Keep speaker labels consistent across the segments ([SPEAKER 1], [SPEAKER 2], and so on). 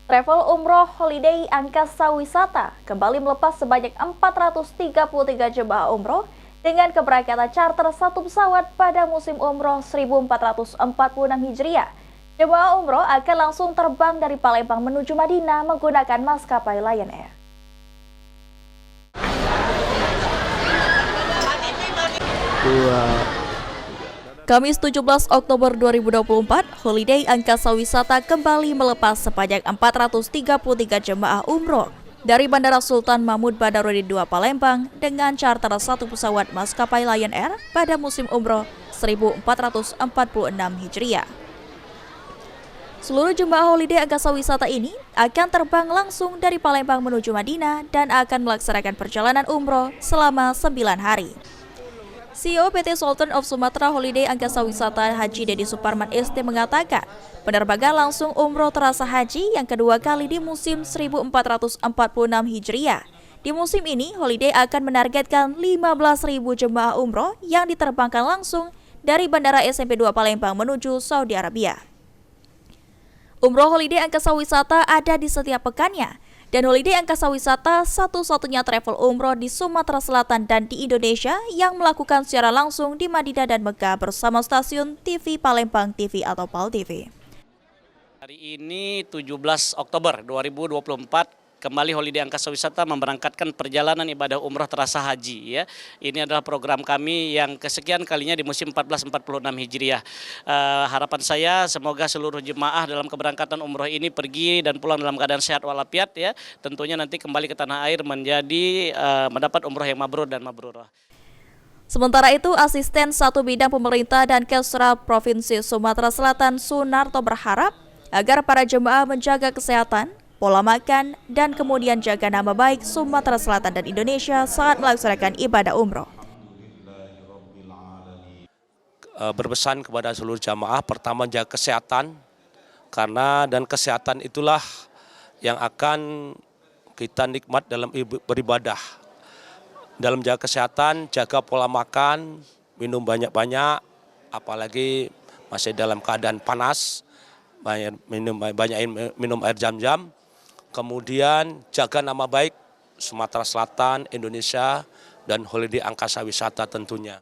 [SPEAKER 1] Travel umroh holiday angkasa wisata kembali melepas sebanyak 433 jemaah umroh dengan keberangkatan charter satu pesawat pada musim umroh 1446 Hijriah. Jemaah umroh akan langsung terbang dari Palembang menuju Madinah menggunakan maskapai Lion Air. Kamis 17 Oktober 2024, Holiday Angkasa Wisata kembali melepas sebanyak 433 jemaah umroh dari Bandara Sultan Mahmud Badarudin II Palembang dengan charter satu pesawat maskapai Lion Air pada musim umroh 1446 Hijriah. Seluruh jemaah Holiday Angkasa Wisata ini akan terbang langsung dari Palembang menuju Madinah dan akan melaksanakan perjalanan umroh selama 9 hari. CEO PT Sultan of Sumatra Holiday Angkasa Wisata Haji Dedi Suparman ST mengatakan, penerbangan langsung umroh terasa haji yang kedua kali di musim 1446 Hijriah. Di musim ini, Holiday akan menargetkan 15.000 jemaah umroh yang diterbangkan langsung dari Bandara SMP 2 Palembang menuju Saudi Arabia. Umroh Holiday Angkasa Wisata ada di setiap pekannya. Dan Holiday Angkasa Wisata satu-satunya travel umroh di Sumatera Selatan dan di Indonesia yang melakukan secara langsung di Madinah dan Mekah bersama stasiun TV Palembang TV atau PAL TV.
[SPEAKER 2] Hari ini 17 Oktober 2024 kembali Holiday Angkasa Wisata memberangkatkan perjalanan ibadah umroh terasa haji ya. Ini adalah program kami yang kesekian kalinya di musim 1446 Hijriah. Harapan saya semoga seluruh jemaah dalam keberangkatan umroh ini pergi dan pulang dalam keadaan sehat walafiat ya. Tentunya nanti kembali ke tanah air menjadi mendapat umroh yang mabrur dan mabrurah.
[SPEAKER 1] Sementara itu, Asisten 1 Bidang Pemerintah dan Kesra Provinsi Sumatera Selatan Sunarto berharap agar para jemaah menjaga kesehatan, pola makan, dan kemudian jaga nama baik Sumatera Selatan dan Indonesia saat melaksanakan ibadah umroh.
[SPEAKER 3] Berpesan kepada seluruh jamaah, pertama jaga kesehatan, karena dan kesehatan itulah yang akan kita nikmat dalam beribadah. Dalam jaga kesehatan, jaga pola makan, minum banyak-banyak, apalagi masih dalam keadaan panas, banyak minum air jam-jam. Kemudian jaga nama baik Sumatera Selatan, Indonesia, dan Holiday Angkasa Wisata tentunya.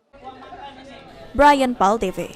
[SPEAKER 1] Brian PAL TV.